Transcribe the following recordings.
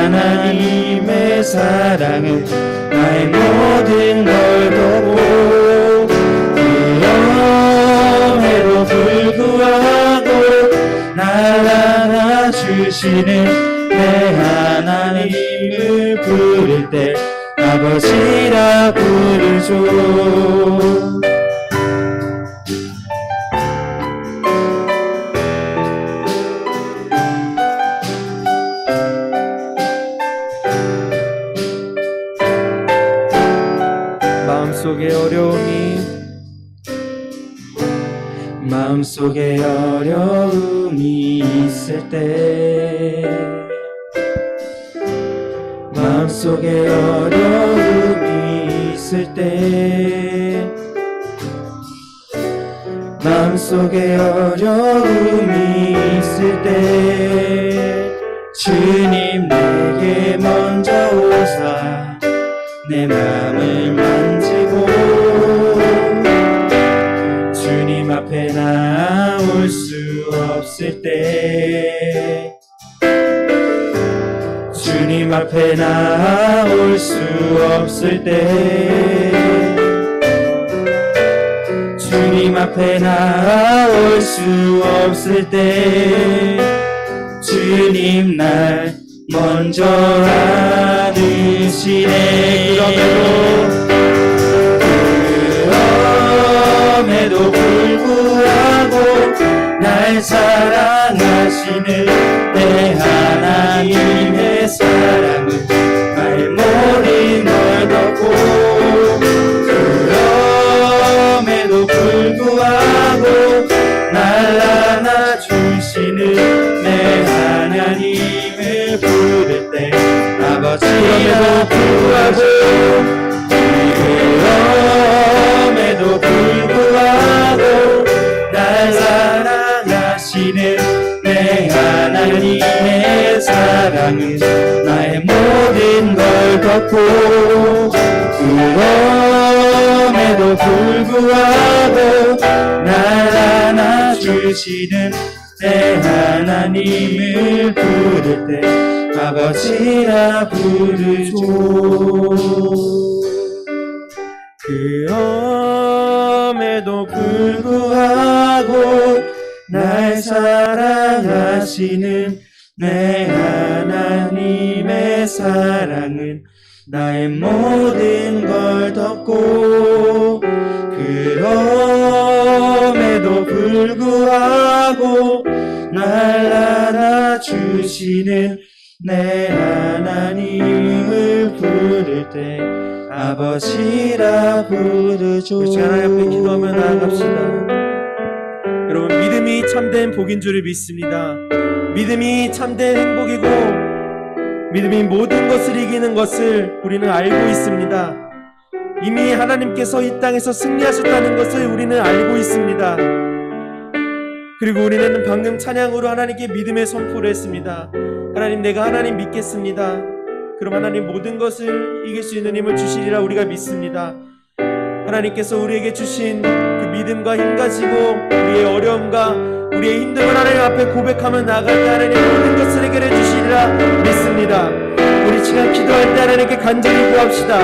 하나님의 사랑은 나의 모든 걸 덮고 위험에도 불구하고 날 안아주시는 내 하나님을 부를 때 아버지라 부르죠. 마음속에 어려움이 있을 때 마음속에 어려움이 있을 때 마음속에 어려움이 있을 때 주님 내게 먼저 오사 내 마음을 만지고 주님 앞에 나올 수 없을 때 주님 앞에 나올 수 없을 때 주님 앞에 나올 수 없을 때 주님 날 먼저 안으시네. 그럼에도 불구하고 날 사랑하시는 내 하나님의 사랑은 나의 모든 걸 덮고 그럼에도 불구하고 날 안아주시는 내 하나님을 부를 때 아버지라고 부르고 그럼에도 불구하고 날 사랑하시는 내 하나님의 사랑은 나의 모든 걸 덮고 그럼에도 불구하고 날 안아주시는 내 하나님을 부를 때 아버지라 부르죠. 그럼에도 불구하고 날 사랑하시는 내 하나님의 사랑은 나의 모든 걸 덮고 그럼에도 불구하고 날 알아주시는 내 하나님을 부를 때 아버지라 부르죠. 우리 하나님 앞에 기도하며 나아갑시다. 여러분, 믿음이 참된 복인 줄을 믿습니다. 믿음이 참된 행복이고 믿음이 모든 것을 이기는 것을 우리는 알고 있습니다. 이미 하나님께서 이 땅에서 승리하셨다는 것을 우리는 알고 있습니다. 그리고 우리는 방금 찬양으로 하나님께 믿음의 선포를 했습니다. 하나님, 내가 하나님 믿겠습니다. 그럼 하나님 모든 것을 이길 수 있는 힘을 주시리라 우리가 믿습니다. 하나님께서 우리에게 주신 그 믿음과 힘 가지고 우리의 어려움과 우리의 힘듦을 하나님 앞에 고백하며 나갈 때 하나님 모든 것을 해결해 주시리라 믿습니다. 우리 지금 기도할 때 하나님께 간절히 구합시다.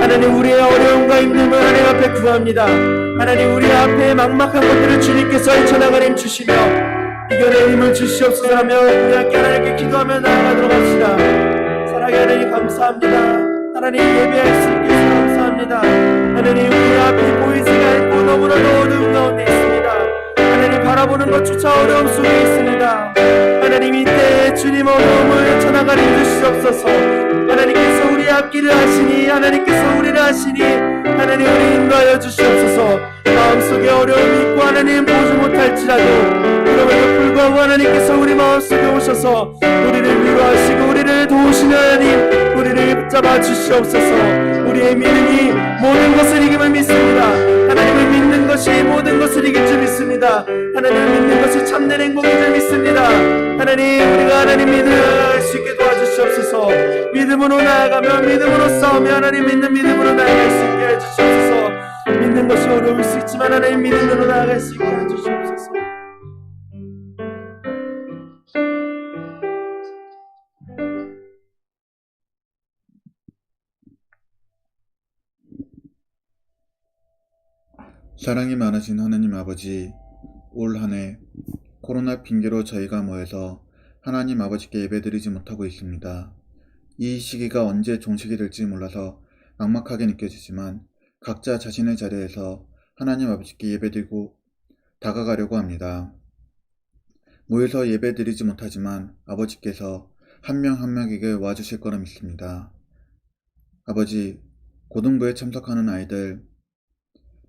하나님, 우리의 어려움과 힘듦을 하나님 앞에 구합니다. 하나님, 우리 앞에 막막한 것들을 주님께서 헤쳐나가림 주시며 이겨낼 힘을 주시옵소서라며 우리 함께 하나님께 기도하며 나아가도록 합시다. 사랑의 하나님 감사합니다. 하나님 예배할 수 있게 해서 감사합니다. 하나님 우리 앞이 보이지가 않고 너무나도 어두운 가운데 있습니다. 하나님 바라보는 것조차 어려움 속에 있습니다. 하나님 이때 주님 어려움을 전하가리 주시옵소서. 하나님께서 우리 앞길을 하시니 하나님께서 우리를 하시니 하나님 우리 인도하여 주시옵소서. 마음속에 어려움이 있고 하나님 보지 못할지라도 그럼에도 불구하고 하나님께서 우리 마음속에 오셔서 우리를 위로하시고 우리를 도우시는 하나님 우리를 붙잡아 주시옵소서. 우리의 믿음이 모든 것을 이김을 믿습니다. 하나님을 믿는 것이 모든 것을 이길 줄 믿습니다. 하나님을 믿는 것이 참된 행복인 줄 믿습니다. 하나님 우리가 하나님 믿을 수 있게 도와주시옵소서. 믿음으로 나아가며 믿음으로 싸우며 하나님 믿는 믿음으로 나아갈 수 있게 해주시옵소서. 믿는 것이 어려울 수 있지만 하나님 믿음으로 나아갈 수 있게 해주시옵소서. 사랑이 많으신 하나님 아버지, 올 한 해 코로나 핑계로 저희가 모여서 하나님 아버지께 예배드리지 못하고 있습니다. 이 시기가 언제 종식이 될지 몰라서 막막하게 느껴지지만 각자 자신의 자리에서 하나님 아버지께 예배드리고 다가가려고 합니다. 모여서 예배드리지 못하지만 아버지께서 한 명 한 명에게 와주실 거라 믿습니다. 아버지, 고등부에 참석하는 아이들,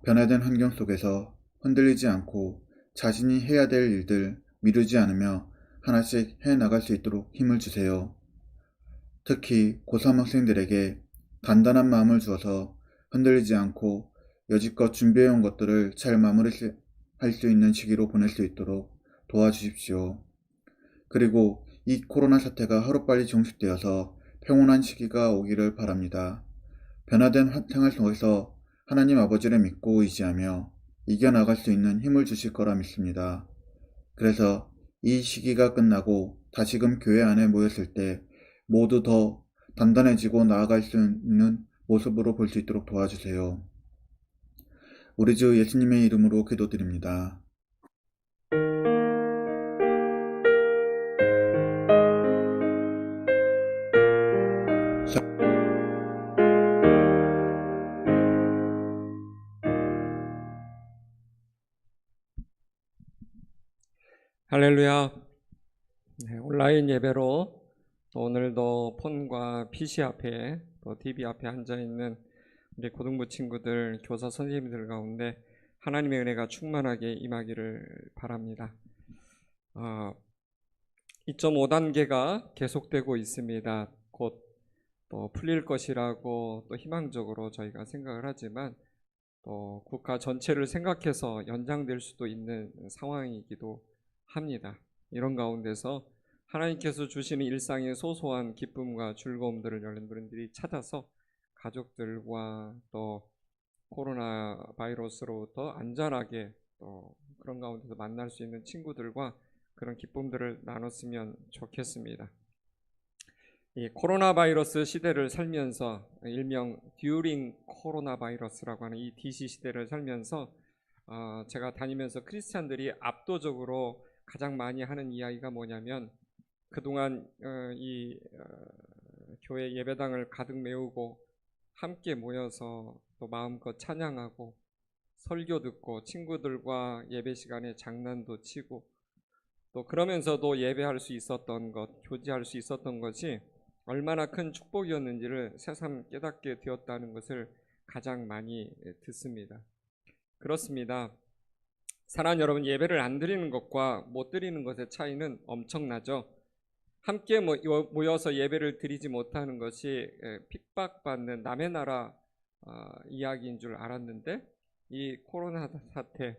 변화된 환경 속에서 흔들리지 않고 자신이 해야 될 일들 미루지 않으며 하나씩 해나갈 수 있도록 힘을 주세요. 특히 고3 학생들에게 단단한 마음을 주어서 흔들리지 않고 여지껏 준비해온 것들을 잘 마무리할 수 있는 시기로 보낼 수 있도록 도와주십시오. 그리고 이 코로나 사태가 하루빨리 종식되어서 평온한 시기가 오기를 바랍니다. 변화된 생활 속에서 하나님 아버지를 믿고 의지하며 이겨나갈 수 있는 힘을 주실 거라 믿습니다. 그래서 이 시기가 끝나고 다시금 교회 안에 모였을 때 모두 더 단단해지고 나아갈 수 있는 모습으로 볼 수 있도록 도와주세요. 우리 주 예수님의 이름으로 기도드립니다. 할렐루야. 온라인 예배로 오늘도 폰과 PC 앞에 또 TV 앞에 앉아있는 우리 고등부 친구들, 교사 선생님들 가운데 하나님의 은혜가 충만하게 임하기를 바랍니다. 2.5단계가 계속되고 있습니다. 곧 또 풀릴 것이라고 또 희망적으로 저희가 생각을 하지만 또 국가 전체를 생각해서 연장될 수도 있는 상황이기도 합니다. 이런 가운데서 하나님께서 주시는 일상의 소소한 기쁨과 즐거움들을 여러분들이 찾아서 가족들과 또 코로나 바이러스로부터 안전하게 또 그런 가운데서 만날 수 있는 친구들과 그런 기쁨들을 나눴으면 좋겠습니다. 이 코로나 바이러스 시대를 살면서 일명 듀링 코로나 바이러스라고 하는 이 DC 시대를 살면서 제가 다니면서 크리스찬들이 압도적으로 가장 많이 하는 이야기가 뭐냐면 그동안 교회 예배당을 가득 메우고 함께 모여서 또 마음껏 찬양하고 설교 듣고 친구들과 예배 시간에 장난도 치고 또 그러면서도 예배할 수 있었던 것, 교제할 수 있었던 것이 얼마나 큰 축복이었는지를 새삼 깨닫게 되었다는 것을 가장 많이 듣습니다. 그렇습니다. 사랑하는 여러분, 예배를 안 드리는 것과 못 드리는 것의 차이는 엄청나죠. 함께 모여서 예배를 드리지 못하는 것이 핍박받는 남의 나라 이야기인 줄 알았는데 이 코로나 사태,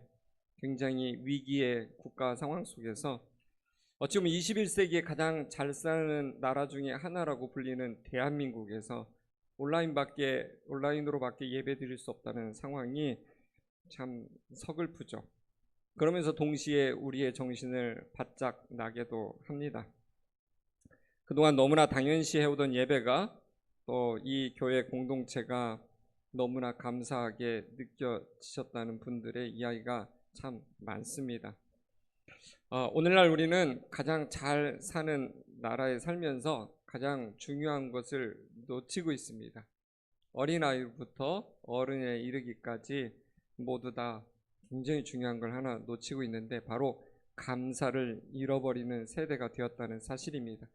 굉장히 위기의 국가 상황 속에서 어찌 보면 21세기에 가장 잘 사는 나라 중에 하나라고 불리는 대한민국에서 온라인으로밖에 예배 드릴 수 없다는 상황이 참 서글프죠. 그러면서 동시에 우리의 정신을 바짝 나게도 합니다. 그동안 너무나 당연시 해오던 예배가 또 이 교회 공동체가 너무나 감사하게 느껴지셨다는 분들의 이야기가 참 많습니다. 오늘날 우리는 가장 잘 사는 나라에 살면서 가장 중요한 것을 놓치고 있습니다. 어린아이부터 어른에 이르기까지 모두 다 굉장히 중요한 걸 하나 놓치고 있는데 바로 감사를 잃어버리는 세대가 되었다는 사실입니다.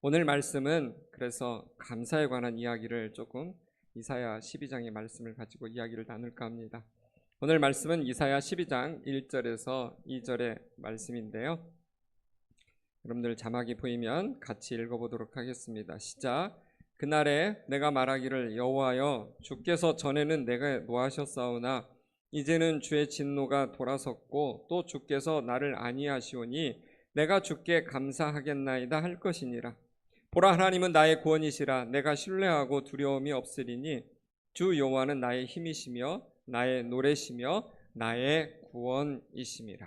오늘 말씀은 그래서 감사에 관한 이야기를 조금 이사야 12장의 말씀을 가지고 이야기를 나눌까 합니다. 오늘 말씀은 이사야 12장 1절에서 2절의 말씀인데요. 여러분들 자막이 보이면 같이 읽어보도록 하겠습니다. 시작. 그날에 내가 말하기를 여호와여 주께서 전에는 내가 노하셨사오나 이제는 주의 진노가 돌아섰고 또 주께서 나를 아니하시오니 내가 주께 감사하겠나이다 할 것이니라. 보라 하나님은 나의 구원이시라. 내가 신뢰하고 두려움이 없으리니 주 여호와는 나의 힘이시며 나의 노래시며 나의 구원이심이라.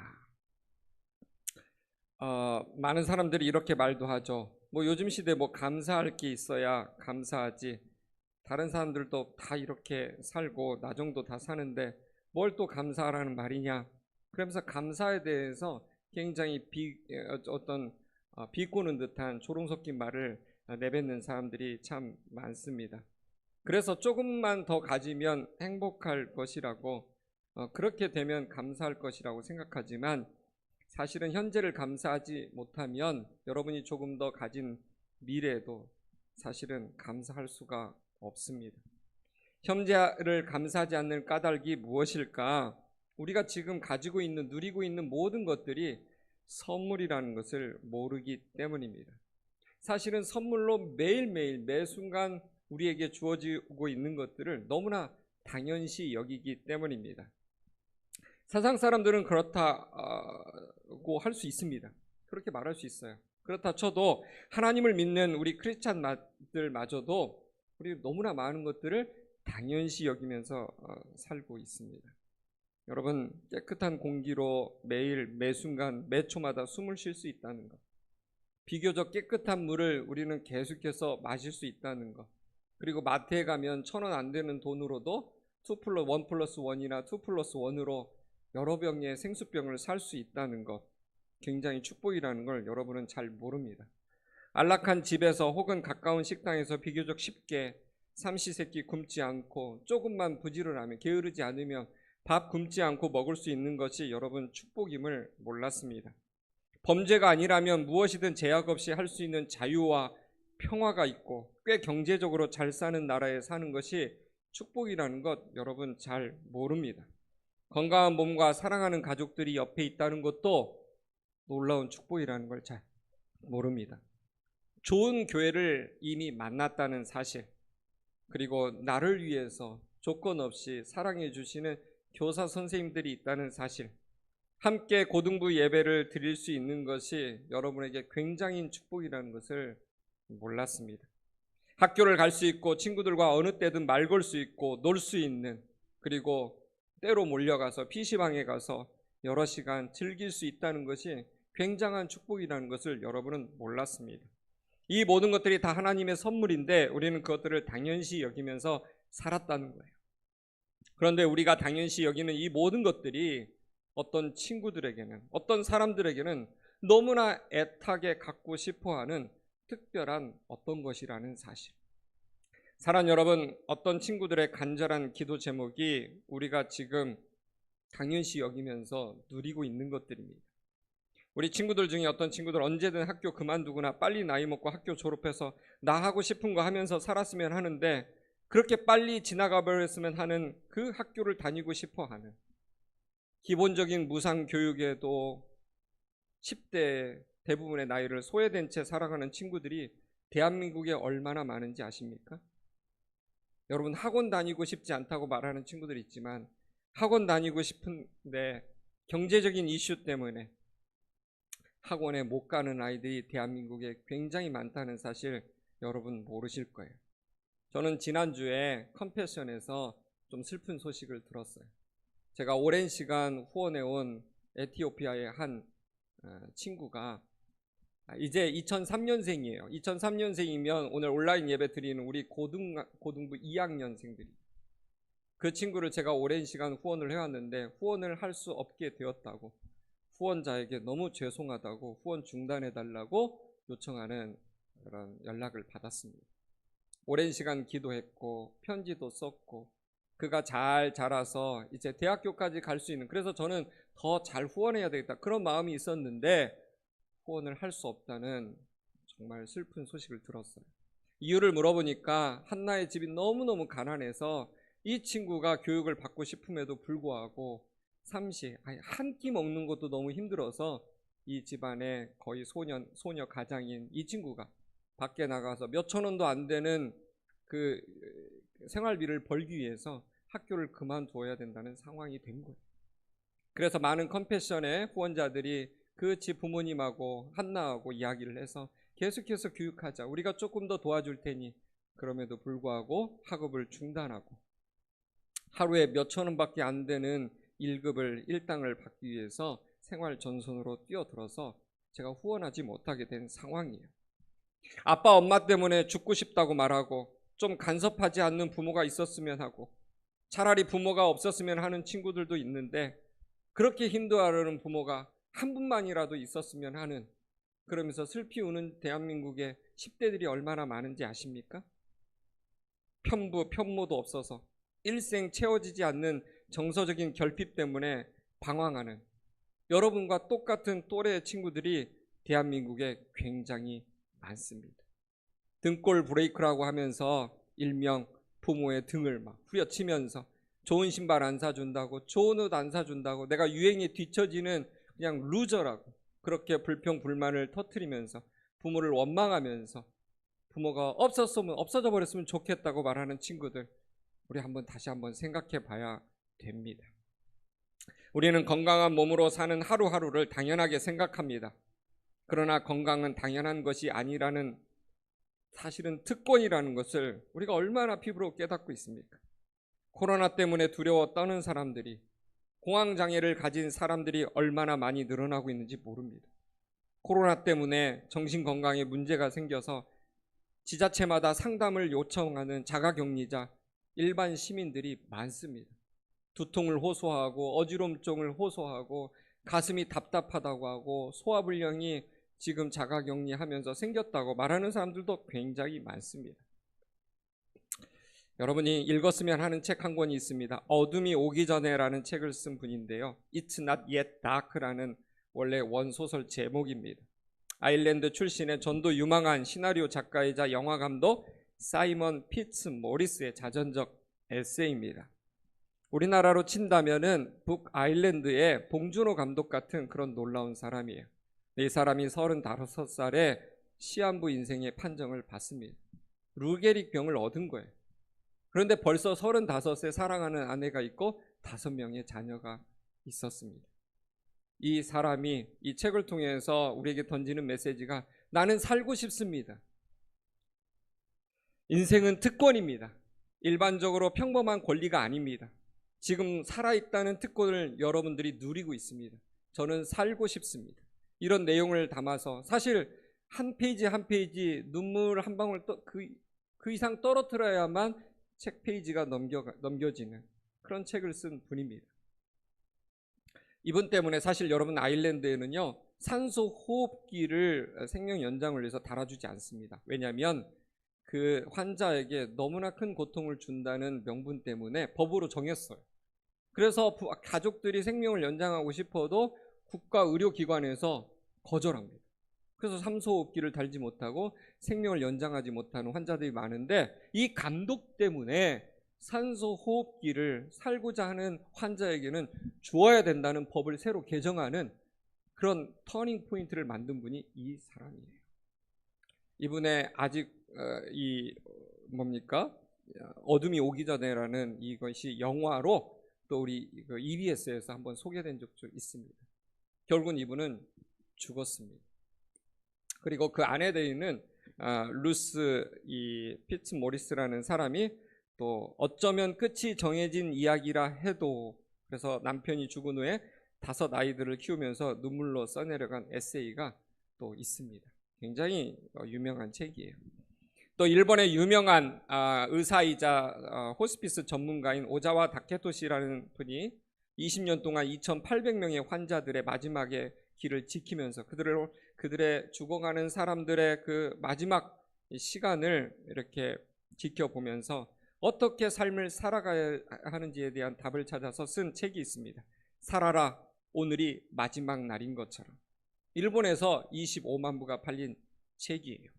많은 사람들이 이렇게 말도 하죠. 요즘 시대에 감사할 게 있어야 감사하지. 다른 사람들도 다 이렇게 살고 나 정도 다 사는데 뭘 또 감사하라는 말이냐. 그러면서 감사에 대해서 굉장히 비꼬는 듯한 조롱 섞인 말을 내뱉는 사람들이 참 많습니다. 그래서 조금만 더 가지면 행복할 것이라고 그렇게 되면 감사할 것이라고 생각하지만 사실은 현재를 감사하지 못하면 여러분이 조금 더 가진 미래에도 사실은 감사할 수가 없습니다. 현재를 감사하지 않는 까닭이 무엇일까? 우리가 지금 가지고 있는 누리고 있는 모든 것들이 선물이라는 것을 모르기 때문입니다. 사실은 선물로 매일매일 매 순간 우리에게 주어지고 있는 것들을 너무나 당연시 여기기 때문입니다. 세상 사람들은 그렇다고 할 수 있습니다. 그렇게 말할 수 있어요. 그렇다 쳐도 하나님을 믿는 우리 크리스찬들마저도 우리 너무나 많은 것들을 당연시 여기면서 살고 있습니다. 여러분, 깨끗한 공기로 매일 매 순간 매 초마다 숨을 쉴 수 있다는 것, 비교적 깨끗한 물을 우리는 계속해서 마실 수 있다는 것, 그리고 마트에 가면 1,000원 안 되는 돈으로도 1+1이나 2+1으로 여러 병의 생수병을 살 수 있다는 것, 굉장히 축복이라는 걸 여러분은 잘 모릅니다. 안락한 집에서 혹은 가까운 식당에서 비교적 쉽게 삼시세끼 굶지 않고 조금만 부지런하면 게으르지 않으면 밥 굶지 않고 먹을 수 있는 것이 여러분 축복임을 몰랐습니다. 범죄가 아니라면 무엇이든 제약 없이 할 수 있는 자유와 평화가 있고 꽤 경제적으로 잘 사는 나라에 사는 것이 축복이라는 것 여러분 잘 모릅니다. 건강한 몸과 사랑하는 가족들이 옆에 있다는 것도 놀라운 축복이라는 걸 잘 모릅니다. 좋은 교회를 이미 만났다는 사실, 그리고 나를 위해서 조건 없이 사랑해 주시는 교사 선생님들이 있다는 사실, 함께 고등부 예배를 드릴 수 있는 것이 여러분에게 굉장히 축복이라는 것을 몰랐습니다. 학교를 갈 수 있고 친구들과 어느 때든 말 걸 수 있고 놀 수 있는, 그리고 때로 몰려가서 PC방에 가서 여러 시간 즐길 수 있다는 것이 굉장한 축복이라는 것을 여러분은 몰랐습니다. 이 모든 것들이 다 하나님의 선물인데 우리는 그것들을 당연시 여기면서 살았다는 거예요. 그런데 우리가 당연시 여기는 이 모든 것들이 어떤 친구들에게는, 어떤 사람들에게는 너무나 애타게 갖고 싶어하는 특별한 어떤 것이라는 사실. 사랑하는 여러분, 어떤 친구들의 간절한 기도 제목이 우리가 지금 당연시 여기면서 누리고 있는 것들입니다. 우리 친구들 중에 어떤 친구들 언제든 학교 그만두거나 빨리 나이 먹고 학교 졸업해서 나 하고 싶은 거 하면서 살았으면 하는데 그렇게 빨리 지나가 버렸으면 하는 그 학교를 다니고 싶어 하는, 기본적인 무상 교육에도 10대 대부분의 나이를 소외된 채 살아가는 친구들이 대한민국에 얼마나 많은지 아십니까? 여러분, 학원 다니고 싶지 않다고 말하는 친구들이 있지만 학원 다니고 싶은데 경제적인 이슈 때문에 학원에 못 가는 아이들이 대한민국에 굉장히 많다는 사실 여러분 모르실 거예요. 저는 지난주에 컴패션에서 좀 슬픈 소식을 들었어요. 제가 오랜 시간 후원해온 에티오피아의 한 친구가 이제 2003년생이에요. 2003년생이면 오늘 온라인 예배 드리는 우리 고등부 2학년생들이, 그 친구를 제가 오랜 시간 후원을 해왔는데 후원을 할 수 없게 되었다고, 후원자에게 너무 죄송하다고 후원 중단해달라고 요청하는 그런 연락을 받았습니다. 오랜 시간 기도했고 편지도 썼고 그가 잘 자라서 이제 대학교까지 갈 수 있는, 그래서 저는 더 잘 후원해야 되겠다 그런 마음이 있었는데 후원을 할 수 없다는 정말 슬픈 소식을 들었어요. 이유를 물어보니까 한나의 집이 너무너무 가난해서 이 친구가 교육을 받고 싶음에도 불구하고 한 끼 먹는 것도 너무 힘들어서 이 집안의 거의 소녀 가장인 이 친구가 밖에 나가서 몇천 원도 안 되는 그 생활비를 벌기 위해서 학교를 그만두어야 된다는 상황이 된 거예요. 그래서 많은 컴패션의 후원자들이 그 집 부모님하고 한나하고 이야기를 해서 계속해서 교육하자, 우리가 조금 더 도와줄 테니, 그럼에도 불구하고 학업을 중단하고 하루에 몇천 원밖에 안 되는 일당을 받기 위해서 생활 전선으로 뛰어들어서 제가 후원하지 못하게 된 상황이에요. 아빠 엄마 때문에 죽고 싶다고 말하고 좀 간섭하지 않는 부모가 있었으면 하고 차라리 부모가 없었으면 하는 친구들도 있는데, 그렇게 힘들어하는 부모가 한 분만이라도 있었으면 하는, 그러면서 슬피 우는 대한민국의 10대들이 얼마나 많은지 아십니까? 편모도 없어서 일생 채워지지 않는 정서적인 결핍 때문에 방황하는 여러분과 똑같은 또래의 친구들이 대한민국에 굉장히 많습니다. 등골 브레이크라고 하면서 일명 부모의 등을 막 후려치면서 좋은 신발 안 사준다고, 좋은 옷 안 사준다고, 내가 유행에 뒤처지는 그냥 루저라고 그렇게 불평불만을 터뜨리면서 부모를 원망하면서 부모가 없어져 버렸으면 좋겠다고 말하는 친구들, 우리 다시 한번 생각해 봐야 됩니다. 우리는 건강한 몸으로 사는 하루하루를 당연하게 생각합니다. 그러나 건강은 당연한 것이 아니라는, 사실은 특권이라는 것을 우리가 얼마나 피부로 깨닫고 있습니까? 코로나 때문에 두려워 떠는 사람들이, 공황장애를 가진 사람들이 얼마나 많이 늘어나고 있는지 모릅니다. 코로나 때문에 정신건강에 문제가 생겨서 지자체마다 상담을 요청하는 자가격리자, 일반 시민들이 많습니다. 두통을 호소하고 어지럼증을 호소하고 가슴이 답답하다고 하고 소화불량이 지금 자가격리하면서 생겼다고 말하는 사람들도 굉장히 많습니다. 여러분이 읽었으면 하는 책 한 권이 있습니다. 어둠이 오기 전에라는 책을 쓴 분인데요. It's Not Yet Dark라는 원래 원소설 제목입니다. 아일랜드 출신의 전도 유망한 시나리오 작가이자 영화감독 사이먼 피츠 모리스의 자전적 에세이입니다. 우리나라로 친다면은 북 아일랜드의 봉준호 감독 같은 그런 놀라운 사람이에요. 이 사람이 35살에 시한부 인생의 판정을 받습니다. 루게릭 병을 얻은 거예요. 그런데 벌써 35세 사랑하는 아내가 있고 5명의 자녀가 있었습니다. 이 사람이 이 책을 통해서 우리에게 던지는 메시지가, 나는 살고 싶습니다. 인생은 특권입니다. 일반적으로 평범한 권리가 아닙니다. 지금 살아있다는 특권을 여러분들이 누리고 있습니다. 저는 살고 싶습니다. 이런 내용을 담아서, 사실 한 페이지 한 페이지 눈물 한 방울 그 이상 떨어뜨려야만 책 페이지가 넘겨지는 그런 책을 쓴 분입니다. 이분 때문에 사실 여러분, 아일랜드에는요 산소 호흡기를 생명 연장을 위해서 달아주지 않습니다. 왜냐하면 그 환자에게 너무나 큰 고통을 준다는 명분 때문에 법으로 정했어요. 그래서 가족들이 생명을 연장하고 싶어도 국가 의료기관에서 거절합니다. 그래서 산소호흡기를 달지 못하고 생명을 연장하지 못하는 환자들이 많은데, 이 감독 때문에 산소호흡기를 살고자 하는 환자에게는 주어야 된다는 법을 새로 개정하는 그런 터닝 포인트를 만든 분이 이 사람이에요. 이분의 아직 어둠이 오기 전에라는 이것이 영화로 또 우리 EBS에서 한번 소개된 적도 있습니다. 결국은 이분은 죽었습니다. 그리고 그 안에 있는 루스 피츠 모리스라는 사람이 또 어쩌면 끝이 정해진 이야기라 해도, 그래서 남편이 죽은 후에 5 아이들을 키우면서 눈물로 써내려간 에세이가 또 있습니다. 굉장히 유명한 책이에요. 또 일본의 유명한 의사이자 호스피스 전문가인 오자와 다케토시라는 분이 20년 동안 2,800명의 환자들의 마지막의 길을 지키면서 그들의 죽어가는 사람들의 그 마지막 시간을 이렇게 지켜보면서 어떻게 삶을 살아가야 하는지에 대한 답을 찾아서 쓴 책이 있습니다. 살아라, 오늘이 마지막 날인 것처럼. 일본에서 25만 부가 팔린 책이에요.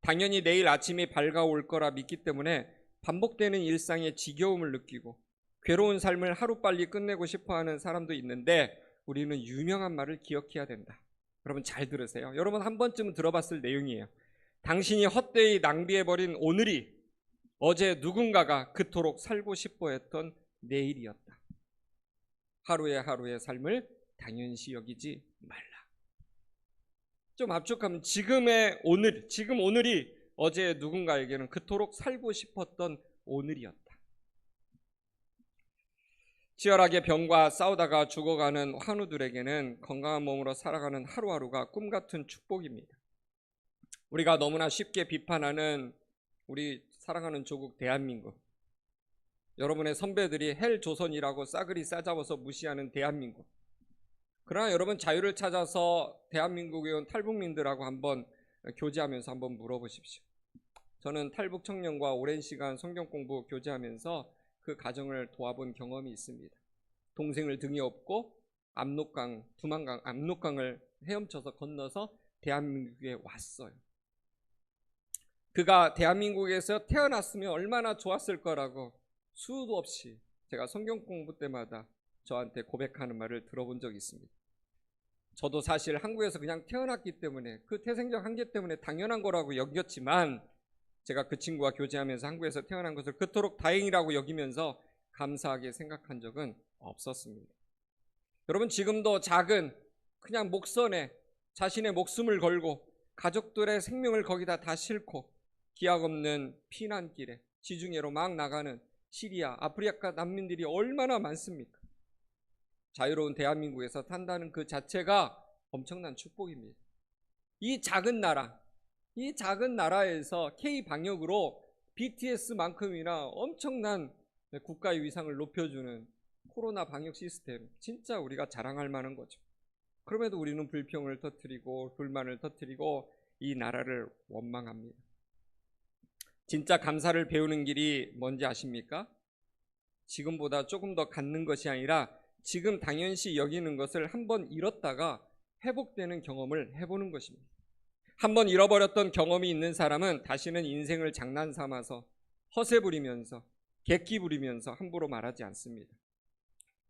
당연히 내일 아침이 밝아올 거라 믿기 때문에 반복되는 일상의 지겨움을 느끼고 괴로운 삶을 하루빨리 끝내고 싶어하는 사람도 있는데 우리는 유명한 말을 기억해야 된다. 여러분 잘 들으세요. 여러분 한 번쯤은 들어봤을 내용이에요. 당신이 헛되이 낭비해버린 오늘이 어제 누군가가 그토록 살고 싶어 했던 내일이었다. 하루의 삶을 당연시 여기지 말라. 좀 압축하면 지금 오늘이 어제 누군가에게는 그토록 살고 싶었던 오늘이었다. 치열하게 병과 싸우다가 죽어가는 환우들에게는 건강한 몸으로 살아가는 하루하루가 꿈같은 축복입니다. 우리가 너무나 쉽게 비판하는 우리 사랑하는 조국 대한민국, 여러분의 선배들이 헬조선이라고 싸그리 싸잡아서 무시하는 대한민국. 그러나 여러분 자유를 찾아서 대한민국에 온 탈북민들하고 한번 교제하면서 한번 물어보십시오. 저는 탈북 청년과 오랜 시간 성경 공부 교제하면서 그 가정을 도와본 경험이 있습니다. 동생을 등에 업고 압록강을 헤엄쳐서 건너서 대한민국에 왔어요. 그가 대한민국에서 태어났으면 얼마나 좋았을 거라고 수도 없이 제가 성경 공부 때마다 저한테 고백하는 말을 들어본 적이 있습니다. 저도 사실 한국에서 그냥 태어났기 때문에 그 태생적 한계 때문에 당연한 거라고 여겼지만 제가 그 친구와 교제하면서 한국에서 태어난 것을 그토록 다행이라고 여기면서 감사하게 생각한 적은 없었습니다. 여러분 지금도 작은 그냥 목선에 자신의 목숨을 걸고 가족들의 생명을 거기다 다 싣고 기약 없는 피난길에 지중해로 막 나가는 시리아, 아프리카 난민들이 얼마나 많습니까? 자유로운 대한민국에서 산다는 그 자체가 엄청난 축복입니다. 이 작은 나라에서 K-방역으로 BTS만큼이나 엄청난 국가의 위상을 높여주는 코로나 방역 시스템, 진짜 우리가 자랑할 만한 거죠. 그럼에도 우리는 불평을 터뜨리고 불만을 터뜨리고 이 나라를 원망합니다. 진짜 감사를 배우는 길이 뭔지 아십니까? 지금보다 조금 더 갖는 것이 아니라 지금 당연시 여기는 것을 한번 잃었다가 회복되는 경험을 해보는 것입니다. 한번 잃어버렸던 경험이 있는 사람은 다시는 인생을 장난삼아서 허세 부리면서 객기 부리면서 함부로 말하지 않습니다.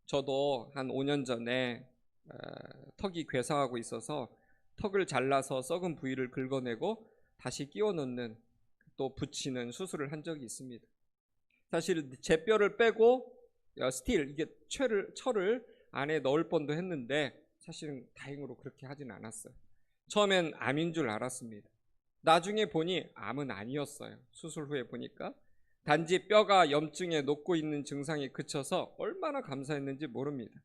저도 한 5년 전에 턱이 괴상하고 있어서 턱을 잘라서 썩은 부위를 긁어내고 다시 끼워 넣는 또 붙이는 수술을 한 적이 있습니다. 사실 제 뼈를 빼고 이게 철을 안에 넣을 뻔도 했는데 사실은 다행으로 그렇게 하진 않았어요. 처음엔 암인 줄 알았습니다. 나중에 보니 암은 아니었어요. 수술 후에 보니까 단지 뼈가 염증에 녹고 있는 증상이 그쳐서 얼마나 감사했는지 모릅니다.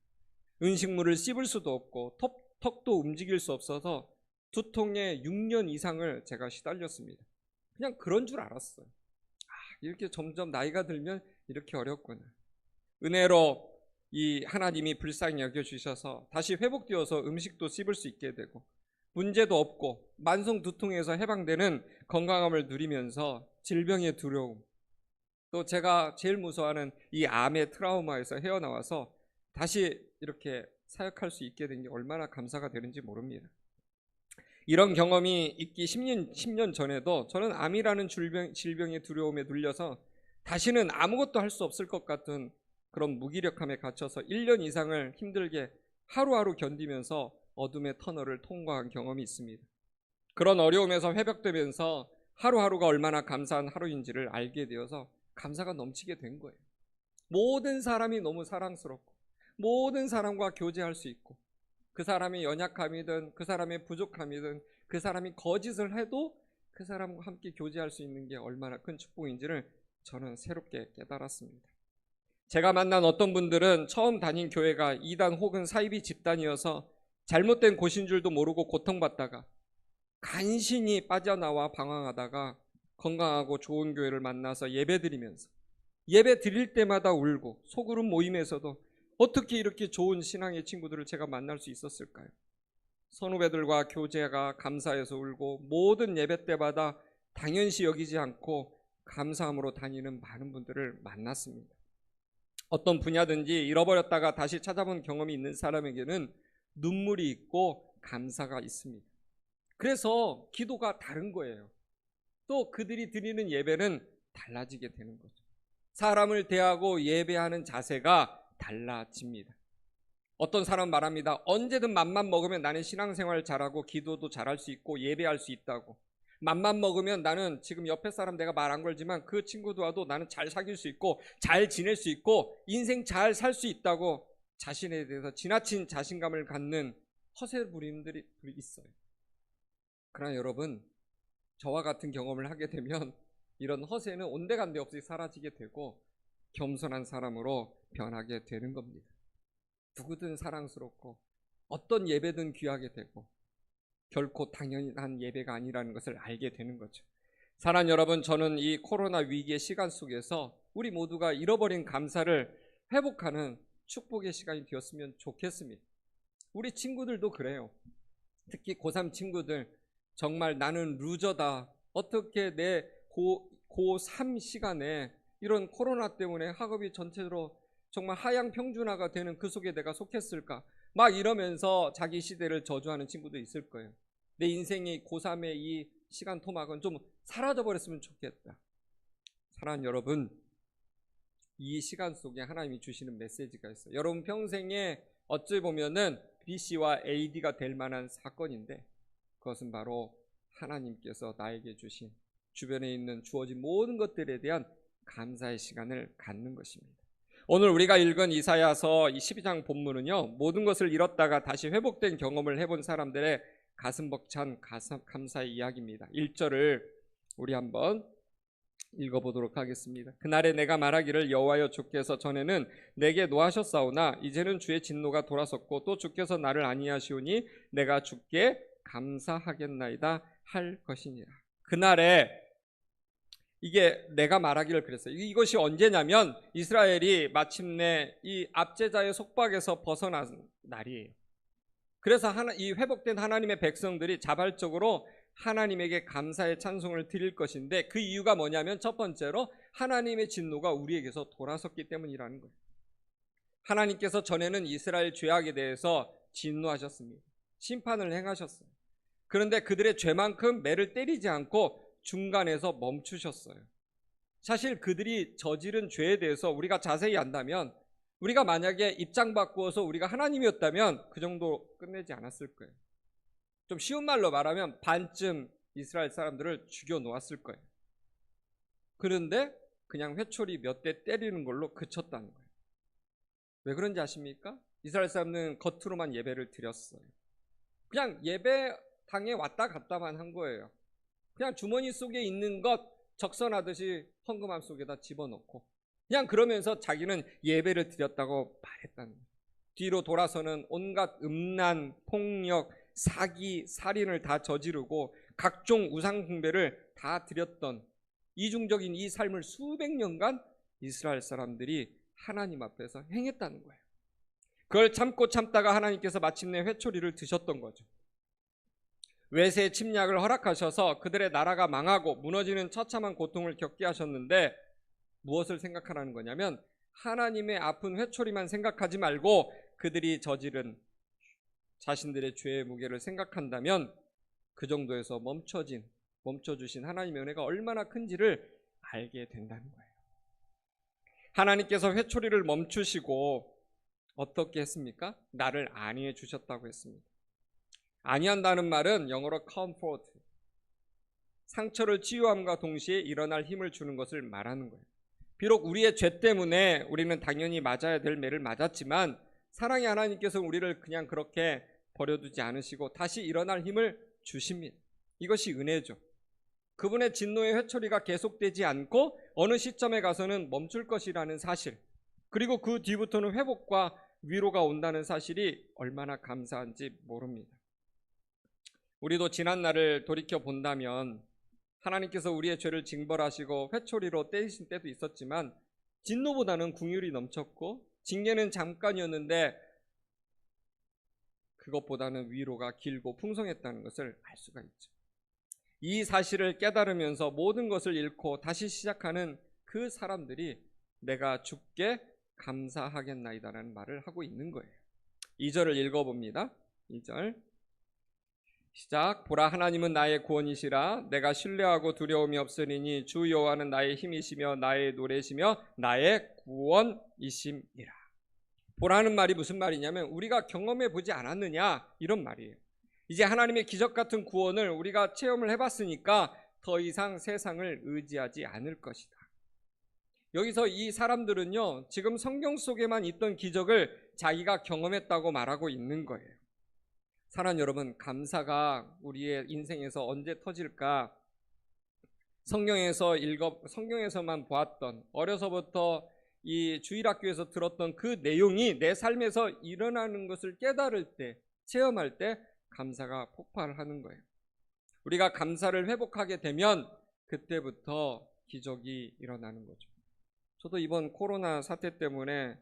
음식물을 씹을 수도 없고 턱도 움직일 수 없어서 두통에 6년 이상을 제가 시달렸습니다. 그냥 그런 줄 알았어요. 이렇게 점점 나이가 들면 이렇게 어렵구나. 은혜로 이 하나님이 불쌍히 여겨주셔서 다시 회복되어서 음식도 씹을 수 있게 되고 문제도 없고 만성 두통에서 해방되는 건강함을 누리면서 질병의 두려움, 또 제가 제일 무서워하는 이 암의 트라우마에서 헤어나와서 다시 이렇게 사역할 수 있게 된 게 얼마나 감사가 되는지 모릅니다. 이런 경험이 있기 10년 전에도 저는 암이라는 질병의 두려움에 눌려서 다시는 아무것도 할 수 없을 것 같은 그런 무기력함에 갇혀서 1년 이상을 힘들게 하루하루 견디면서 어둠의 터널을 통과한 경험이 있습니다. 그런 어려움에서 회복되면서 하루하루가 얼마나 감사한 하루인지를 알게 되어서 감사가 넘치게 된 거예요. 모든 사람이 너무 사랑스럽고 모든 사람과 교제할 수 있고 그 사람의 연약함이든 그 사람의 부족함이든 그 사람이 거짓을 해도 그 사람과 함께 교제할 수 있는 게 얼마나 큰 축복인지를 저는 새롭게 깨달았습니다. 제가 만난 어떤 분들은 처음 다닌 교회가 이단 혹은 사이비 집단이어서 잘못된 곳인 줄도 모르고 고통받다가 간신히 빠져나와 방황하다가 건강하고 좋은 교회를 만나서 예배 드리면서 예배 드릴 때마다 울고 소그룹 모임에서도 어떻게 이렇게 좋은 신앙의 친구들을 제가 만날 수 있었을까요? 선후배들과 교제가 감사해서 울고 모든 예배 때마다 당연시 여기지 않고 감사함으로 다니는 많은 분들을 만났습니다. 어떤 분야든지 잃어버렸다가 다시 찾아본 경험이 있는 사람에게는 눈물이 있고 감사가 있습니다. 그래서 기도가 다른 거예요. 또 그들이 드리는 예배는 달라지게 되는 거죠. 사람을 대하고 예배하는 자세가 달라집니다. 어떤 사람 말합니다. 언제든 맘만 먹으면 나는 신앙생활 잘하고 기도도 잘할 수 있고 예배할 수 있다고. 맘만 먹으면 나는 지금 옆에 사람 내가 말 안 걸지만 그 친구들과도 나는 잘 사귈 수 있고 잘 지낼 수 있고 인생 잘 살 수 있다고 자신에 대해서 지나친 자신감을 갖는 허세 부림들이 있어요. 그러나 여러분, 저와 같은 경험을 하게 되면 이런 허세는 온데간데 없이 사라지게 되고 겸손한 사람으로 변하게 되는 겁니다. 누구든 사랑스럽고 어떤 예배든 귀하게 되고 결코 당연한 예배가 아니라는 것을 알게 되는 거죠. 사랑하는 여러분, 저는 이 코로나 위기의 시간 속에서 우리 모두가 잃어버린 감사를 회복하는 축복의 시간이 되었으면 좋겠습니다. 우리 친구들도 그래요. 특히 고3 친구들, 정말 나는 루저다. 어떻게 내 고3 시간에 이런 코로나 때문에 학업이 전체로 정말 하향 평준화가 되는 그 속에 내가 속했을까? 막 이러면서 자기 시대를 저주하는 친구도 있을 거예요. 내 인생의 고3의 이 시간 토막은 좀 사라져 버렸으면 좋겠다. 사랑하는 여러분, 이 시간 속에 하나님이 주시는 메시지가 있어요. 여러분 평생에 어찌 보면은 BC와 AD가 될 만한 사건인데 그것은 바로 하나님께서 나에게 주신 주변에 있는 주어진 모든 것들에 대한 감사의 시간을 갖는 것입니다. 오늘 우리가 읽은 이사야서 12장 본문은요, 모든 것을 잃었다가 다시 회복된 경험을 해본 사람들의 가슴 벅찬 감사의 이야기입니다. 1절을 우리 한번 읽어보도록 하겠습니다. 그날에 내가 말하기를 여호와여 주께서 전에는 내게 노하셨사오나 이제는 주의 진노가 돌아섰고 또 주께서 나를 아니하시오니 내가 주께 감사하겠나이다 할 것이니라. 그날에 이게 내가 말하기를 그랬어요. 이것이 언제냐면 이스라엘이 마침내 이 압제자의 속박에서 벗어난 날이에요. 그래서 이 회복된 하나님의 백성들이 자발적으로 하나님에게 감사의 찬송을 드릴 것인데 그 이유가 뭐냐면 첫 번째로 하나님의 진노가 우리에게서 돌아섰기 때문이라는 거예요. 하나님께서 전에는 이스라엘 죄악에 대해서 진노하셨습니다. 심판을 행하셨어요. 그런데 그들의 죄만큼 매를 때리지 않고 중간에서 멈추셨어요. 사실 그들이 저지른 죄에 대해서 우리가 자세히 안다면 우리가 만약에 입장 바꾸어서 우리가 하나님이었다면 그 정도 끝내지 않았을 거예요. 좀 쉬운 말로 말하면 반쯤 이스라엘 사람들을 죽여 놓았을 거예요. 그런데 그냥 회초리 몇 대 때리는 걸로 그쳤다는 거예요. 왜 그런지 아십니까? 이스라엘 사람들은 겉으로만 예배를 드렸어요. 그냥 예배당에 왔다 갔다만 한 거예요. 그냥 주머니 속에 있는 것 적선하듯이 헌금함 속에다 집어넣고 그냥 그러면서 자기는 예배를 드렸다고 말했다는 거예요. 뒤로 돌아서는 온갖 음란, 폭력, 사기, 살인을 다 저지르고 각종 우상 숭배를 다 드렸던 이중적인 이 삶을 수백 년간 이스라엘 사람들이 하나님 앞에서 행했다는 거예요. 그걸 참고 참다가 하나님께서 마침내 회초리를 드셨던 거죠. 외세 침략을 허락하셔서 그들의 나라가 망하고 무너지는 처참한 고통을 겪게 하셨는데 무엇을 생각하라는 거냐면 하나님의 아픈 회초리만 생각하지 말고 그들이 저지른 자신들의 죄의 무게를 생각한다면 그 정도에서 멈춰주신 하나님의 은혜가 얼마나 큰지를 알게 된다는 거예요. 하나님께서 회초리를 멈추시고 어떻게 했습니까? 나를 안위해 주셨다고 했습니다. 안위한다는 말은 영어로 comfort, 상처를 치유함과 동시에 일어날 힘을 주는 것을 말하는 거예요. 비록 우리의 죄 때문에 우리는 당연히 맞아야 될 매를 맞았지만 사랑의 하나님께서 우리를 그냥 그렇게 버려두지 않으시고 다시 일어날 힘을 주십니다. 이것이 은혜죠. 그분의 진노의 회초리가 계속되지 않고 어느 시점에 가서는 멈출 것이라는 사실, 그리고 그 뒤부터는 회복과 위로가 온다는 사실이 얼마나 감사한지 모릅니다. 우리도 지난 날을 돌이켜 본다면 하나님께서 우리의 죄를 징벌하시고 회초리로 때리신 때도 있었지만 진노보다는 긍휼이 넘쳤고 징계는 잠깐이었는데 그것보다는 위로가 길고 풍성했다는 것을 알 수가 있죠. 이 사실을 깨달으면서 모든 것을 잃고 다시 시작하는 그 사람들이 내가 주께 감사하겠나이다라는 말을 하고 있는 거예요. 2절을 읽어봅니다. 2절 시작. 보라, 하나님은 나의 구원이시라. 내가 신뢰하고 두려움이 없으리니 주 여호와는 나의 힘이시며 나의 노래시며 나의 구원이심이라. 보라는 말이 무슨 말이냐면 우리가 경험해 보지 않았느냐 이런 말이에요. 이제 하나님의 기적 같은 구원을 우리가 체험을 해봤으니까 더 이상 세상을 의지하지 않을 것이다. 여기서 이 사람들은요, 지금 성경 속에만 있던 기적을 자기가 경험했다고 말하고 있는 거예요. 사랑하는 여러분, 감사가 우리의 인생에서 언제 터질까? 성경에서만 보았던, 어려서부터 이 주일학교에서 들었던 그 내용이 내 삶에서 일어나는 것을 깨달을 때, 체험할 때 감사가 폭발을 하는 거예요. 우리가 감사를 회복하게 되면 그때부터 기적이 일어나는 거죠. 저도 이번 코로나 사태 때문에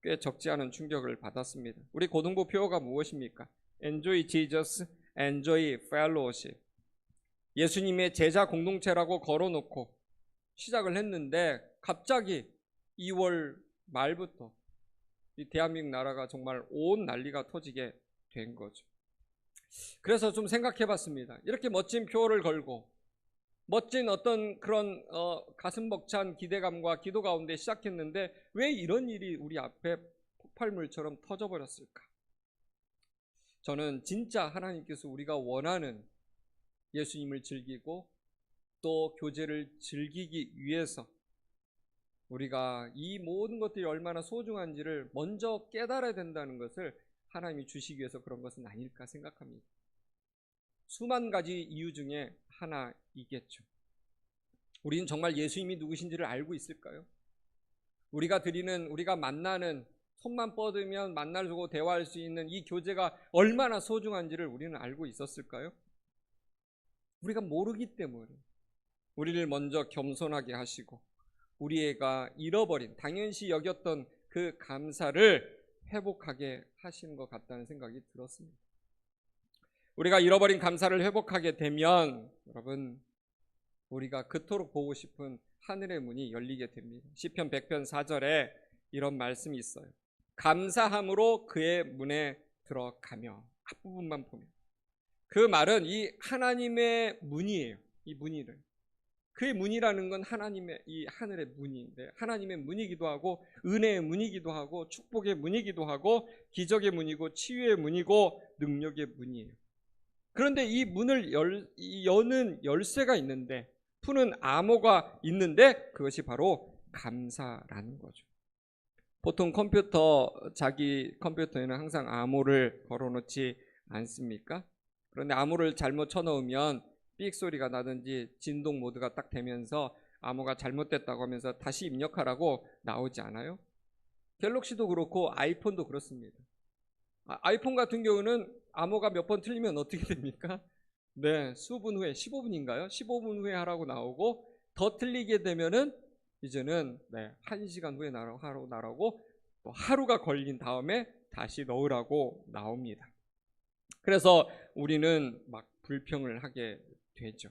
꽤 적지 않은 충격을 받았습니다. 우리 고등부 표어가 무엇입니까? Enjoy Jesus, enjoy fellowship. 예수님의 제자 공동체라고 걸어놓고 시작을 했는데 갑자기 2월 말부터 이 대한민국 나라가 정말 온 난리가 터지게 된 거죠. 그래서 좀 생각해 봤습니다. 이렇게 멋진 표어를 걸고 멋진 어떤 그런 가슴 벅찬 기대감과 기도 가운데 시작했는데 왜 이런 일이 우리 앞에 폭발물처럼 터져버렸을까? 저는 진짜 하나님께서 우리가 원하는 예수님을 즐기고 또 교제를 즐기기 위해서 우리가 이 모든 것들이 얼마나 소중한지를 먼저 깨달아야 된다는 것을 하나님이 주시기 위해서 그런 것은 아닐까 생각합니다. 수만 가지 이유 중에 하나이겠죠. 우리는 정말 예수님이 누구신지를 알고 있을까요? 우리가 만나는, 손만 뻗으면 만나고 대화할 수 있는 이 교제가 얼마나 소중한지를 우리는 알고 있었을까요? 우리가 모르기 때문에 우리를 먼저 겸손하게 하시고 우리가 잃어버린, 당연시 여겼던 그 감사를 회복하게 하시는 것 같다는 생각이 들었습니다. 우리가 잃어버린 감사를 회복하게 되면 여러분, 우리가 그토록 보고 싶은 하늘의 문이 열리게 됩니다. 시편 100편 4절에 이런 말씀이 있어요. 감사함으로 그의 문에 들어가며. 앞부분만 보면 그 말은 이 하나님의 문이에요. 이 문의를, 그의 문이라는 건 하나님의 이 하늘의 문인데, 하나님의 문이기도 하고 은혜의 문이기도 하고 축복의 문이기도 하고 기적의 문이고 치유의 문이고 능력의 문이에요. 그런데 이 문을 여는 열쇠가 있는데, 푸는 암호가 있는데, 그것이 바로 감사라는 거죠. 보통 자기 컴퓨터에는 항상 암호를 걸어놓지 않습니까? 그런데 암호를 잘못 쳐넣으면 삑 소리가 나든지 진동 모드가 딱 되면서 암호가 잘못됐다고 하면서 다시 입력하라고 나오지 않아요? 갤럭시도 그렇고 아이폰도 그렇습니다. 아이폰 같은 경우는 암호가 몇 번 틀리면 어떻게 됩니까? 네, 수분 후에, 15분인가요? 15분 후에 하라고 나오고, 더 틀리게 되면은 이제는 1시간 후에 나라고 또 하루가 걸린 다음에 다시 넣으라고 나옵니다. 그래서 우리는 막 불평을 하게 되죠.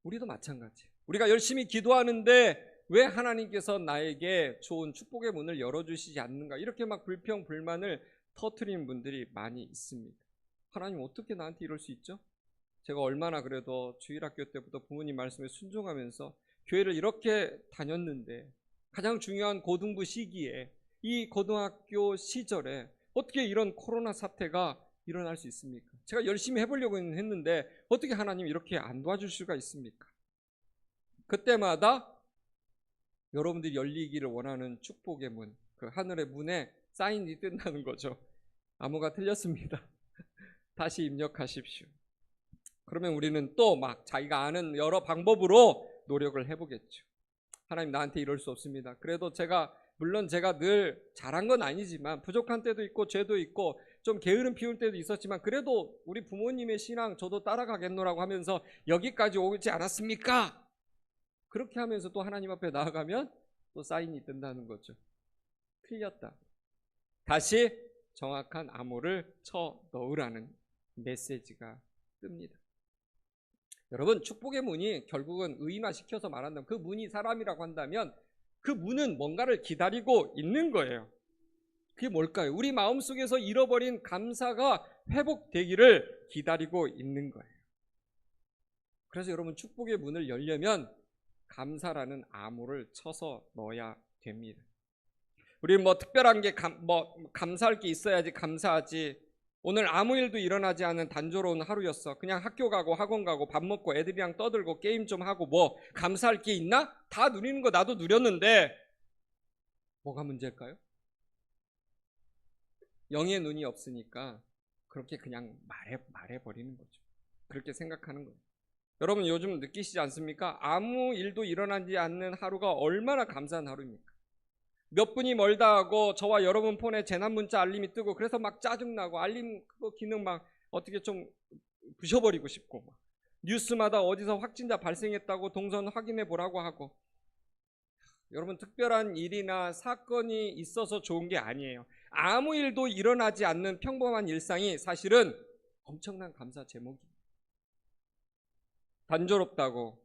우리도 마찬가지. 우리가 열심히 기도하는데 왜 하나님께서 나에게 좋은 축복의 문을 열어주시지 않는가, 이렇게 막 불평 불만을 터뜨리는 분들이 많이 있습니다. 하나님 어떻게 나한테 이럴 수 있죠? 제가 얼마나 그래도 주일학교 때부터 부모님 말씀에 순종하면서 교회를 이렇게 다녔는데, 가장 중요한 고등부 시기에, 이 고등학교 시절에 어떻게 이런 코로나 사태가 일어날 수 있습니까? 제가 열심히 해보려고 했는데 어떻게 하나님 이렇게 안 도와줄 수가 있습니까? 그때마다 여러분들이 열리기를 원하는 축복의 문, 그 하늘의 문에 사인이 뜬다는 거죠. 암호가 틀렸습니다. 다시 입력하십시오. 그러면 우리는 또 막 자기가 아는 여러 방법으로 노력을 해보겠죠. 하나님, 나한테 이럴 수 없습니다. 그래도 물론 제가 늘 잘한 건 아니지만 부족한 때도 있고 죄도 있고 좀 게으름 피울 때도 있었지만, 그래도 우리 부모님의 신앙 저도 따라가겠노라고 하면서 여기까지 오지 않았습니까? 그렇게 하면서 또 하나님 앞에 나아가면 또 사인이 뜬다는 거죠. 틀렸다. 다시 정확한 암호를 쳐 넣으라는 메시지가 뜹니다. 여러분, 축복의 문이 결국은 의인화시켜서 말한다면, 그 문이 사람이라고 한다면 그 문은 뭔가를 기다리고 있는 거예요. 그게 뭘까요? 우리 마음속에서 잃어버린 감사가 회복되기를 기다리고 있는 거예요. 그래서 여러분, 축복의 문을 열려면 감사라는 암호를 쳐서 넣어야 됩니다. 우리는 뭐 특별한 게 감사할 게 있어야지 감사하지. 오늘 아무 일도 일어나지 않은 단조로운 하루였어. 그냥 학교 가고 학원 가고 밥 먹고 애들이랑 떠들고 게임 좀 하고 뭐 감사할 게 있나? 다 누리는 거 나도 누렸는데 뭐가 문제일까요? 영의 눈이 없으니까 그렇게 그냥 말해버리는 거죠. 그렇게 생각하는 거예요. 여러분, 요즘 느끼시지 않습니까? 아무 일도 일어나지 않는 하루가 얼마나 감사한 하루입니까? 몇 분이 멀다 하고 저와 여러분 폰에 재난 문자 알림이 뜨고 그래서 막 짜증나고 알림 그거 기능 막 어떻게 좀 부셔버리고 싶고, 뉴스마다 어디서 확진자 발생했다고 동선 확인해 보라고 하고. 여러분, 특별한 일이나 사건이 있어서 좋은 게 아니에요. 아무 일도 일어나지 않는 평범한 일상이 사실은 엄청난 감사 제목이에요. 단조롭다고,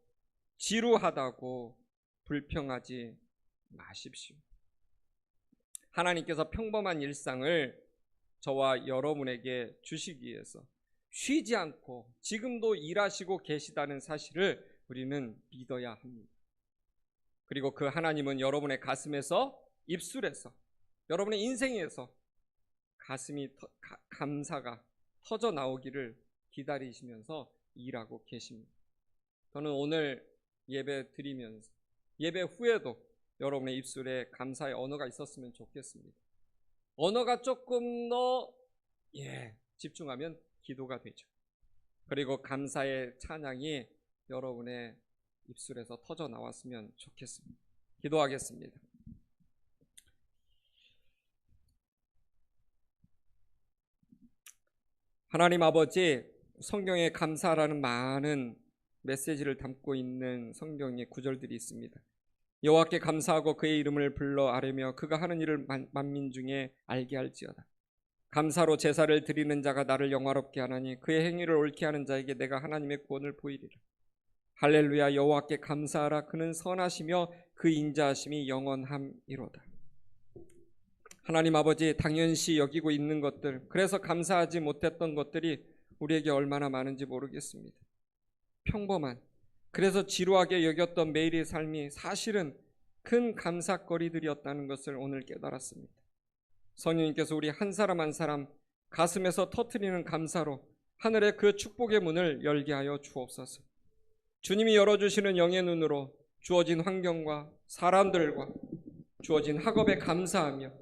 지루하다고 불평하지 마십시오. 하나님께서 평범한 일상을 저와 여러분에게 주시기 위해서 쉬지 않고 지금도 일하시고 계시다는 사실을 우리는 믿어야 합니다. 그리고 그 하나님은 여러분의 가슴에서, 입술에서, 여러분의 인생에서 감사가 터져 나오기를 기다리시면서 일하고 계십니다. 저는 오늘 예배 드리면서 예배 후에도 여러분의 입술에 감사의 언어가 있었으면 좋겠습니다. 언어가 조금 더 집중하면 기도가 되죠. 그리고 감사의 찬양이 여러분의 입술에서 터져 나왔으면 좋겠습니다. 기도하겠습니다. 하나님 아버지, 성경에 감사라는 많은 메시지를 담고 있는 성경의 구절들이 있습니다. 여호와께 감사하고 그의 이름을 불러 아뢰며 그가 하는 일을 만민 중에 알게 할지어다. 감사로 제사를 드리는 자가 나를 영화롭게 하나니 그의 행위를 옳게 하는 자에게 내가 하나님의 구원을 보이리라. 할렐루야. 여호와께 감사하라. 그는 선하시며 그 인자하심이 영원함이로다. 하나님 아버지, 당연시 여기고 있는 것들, 그래서 감사하지 못했던 것들이 우리에게 얼마나 많은지 모르겠습니다. 평범한, 그래서 지루하게 여겼던 매일의 삶이 사실은 큰 감사거리들이었다는 것을 오늘 깨달았습니다. 성령님께서 우리 한 사람 한 사람 가슴에서 터뜨리는 감사로 하늘의 그 축복의 문을 열게 하여 주옵소서. 주님이 열어주시는 영의 눈으로 주어진 환경과 사람들과 주어진 학업에 감사하며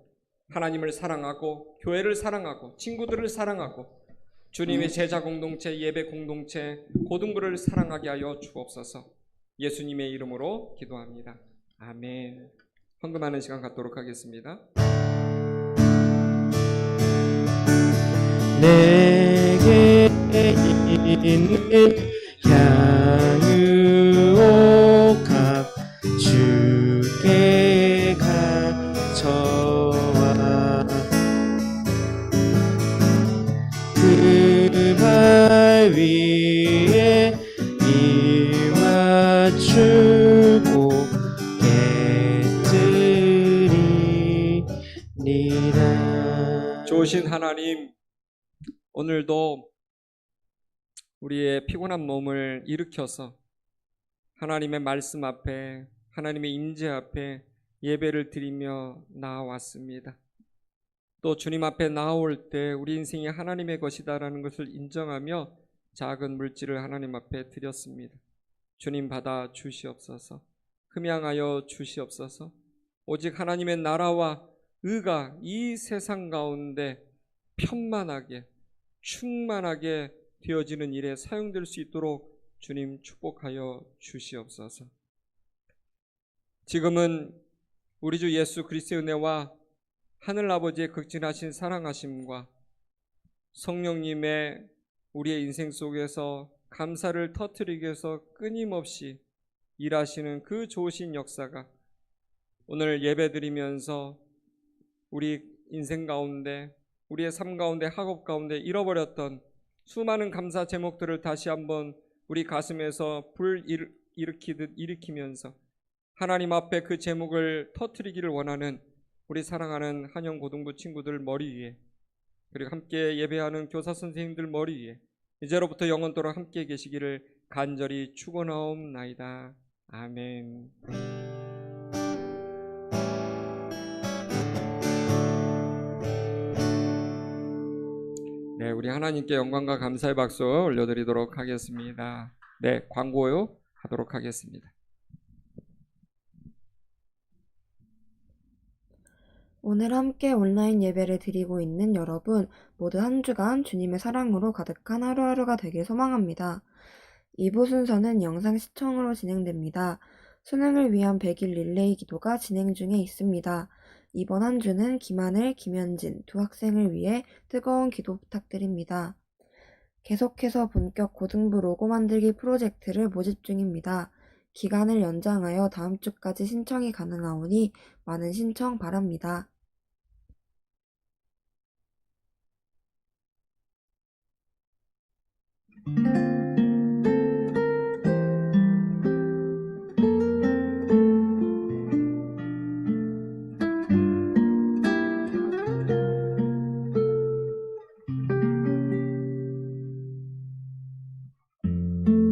하나님을 사랑하고 교회를 사랑하고 친구들을 사랑하고 주님의 제자 공동체, 예배 공동체, 고등부를 사랑하게 하여 주옵소서. 예수님의 이름으로 기도합니다. 아멘. 헌금하는 시간 갖도록 하겠습니다. 내게 있는 향유옥합 주께 가져와 그 발 위에 이 맞추고 깨뜨리니라. 좋으신 하나님, 오늘도 우리의 피곤한 몸을 일으켜서 하나님의 말씀 앞에, 하나님의 임재 앞에 예배를 드리며 나아왔습니다. 또 주님 앞에 나올 때 우리 인생이 하나님의 것이다라는 것을 인정하며 작은 물질을 하나님 앞에 드렸습니다. 주님 받아 주시옵소서. 흠양하여 주시옵소서. 오직 하나님의 나라와 의가 이 세상 가운데 편만하게 충만하게 되어지는 일에 사용될 수 있도록 주님 축복하여 주시옵소서. 지금은 우리 주 예수 그리스도의 은혜와 하늘아버지의 극진하신 사랑하심과 성령님의 우리의 인생 속에서 감사를 터뜨리기 위해서 끊임없이 일하시는 그 좋으신 역사가 오늘 예배드리면서 우리 인생 가운데, 우리의 삶 가운데, 학업 가운데 잃어버렸던 수많은 감사 제목들을 다시 한번 우리 가슴에서 일으키듯 일으키면서 하나님 앞에 그 제목을 터뜨리기를 원하는 우리 사랑하는 한영고등부 친구들 머리 위에, 그리고 함께 예배하는 교사 선생님들 머리 위에 이제로부터 영원토록 함께 계시기를 간절히 축원하옵나이다. 아멘. 네, 우리 하나님께 영광과 감사의 박수 올려드리도록 하겠습니다. 네, 광고요 하도록 하겠습니다. 오늘 함께 온라인 예배를 드리고 있는 여러분 모두 한 주간 주님의 사랑으로 가득한 하루하루가 되길 소망합니다. 2부 순서는 영상 시청으로 진행됩니다. 수능을 위한 100일 릴레이 기도가 진행 중에 있습니다. 이번 한 주는 김하늘, 김현진 두 학생을 위해 뜨거운 기도 부탁드립니다. 계속해서 본격 고등부 로고 만들기 프로젝트를 모집 중입니다. 기간을 연장하여 다음 주까지 신청이 가능하오니 많은 신청 바랍니다.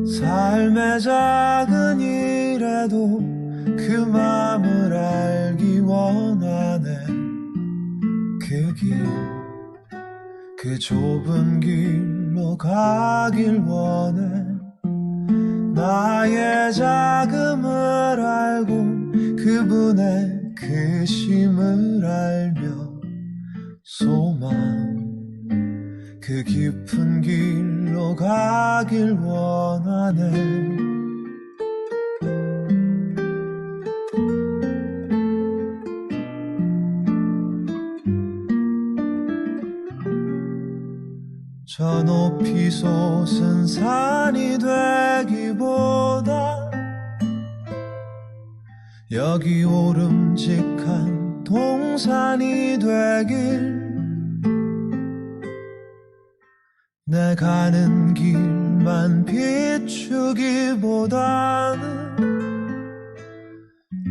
삶의 작은 일에도 그 마음을 알기 원하네. 그 좁은 길로 가길 원해. 나의 자금을 알고 그분의 크심을 알며 소망 그 깊은 길로 가길 원하네. 저 높이 솟은 산이 되기보다 여기 오름직한 동산이 되길. 내 가는 길만 비추기보다는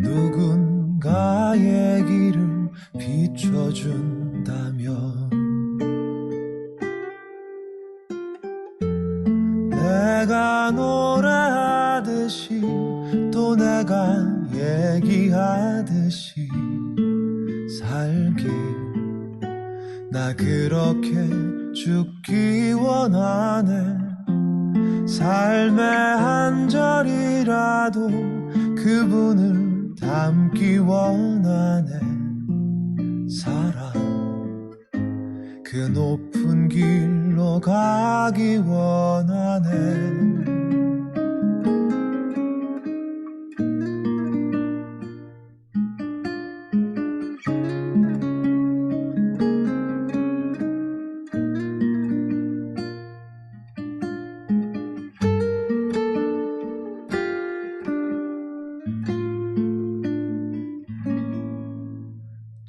누군가의 길을 비춰준다면 내가 노래하듯이 또 내가 얘기하듯이 살길. 나 그렇게 죽기 원하네. 삶의 한 절이라도 그분을 담기 원하네. 사랑 그 높은 길로 가기 원하네.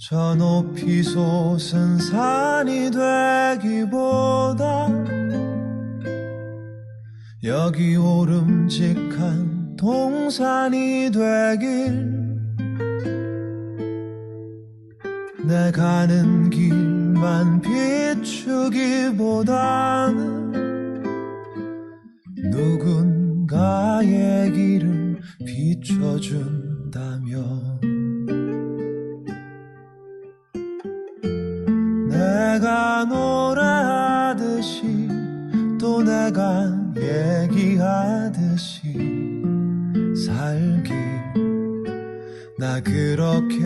저 높이 솟은 산이 되기보다 여기 오름직한 동산이 되길. 내 가는 길만 비추기보다는 누군가의 길을 비춰준다면 내가 노래하듯이 또 내가 얘기하듯이 살길. 나 그렇게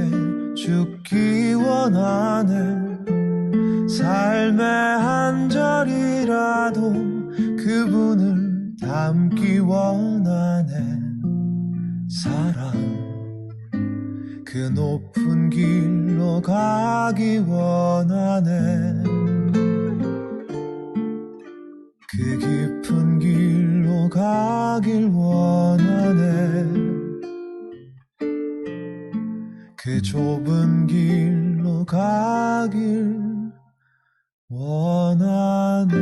죽기 원하네. 삶의 한 절이라도 그분을 담기 원하네. 사랑 그 높은 길로 가기 원하네. 그 깊은 길로 가길 원하네. 그 좁은 길로 가길 가길 원하네.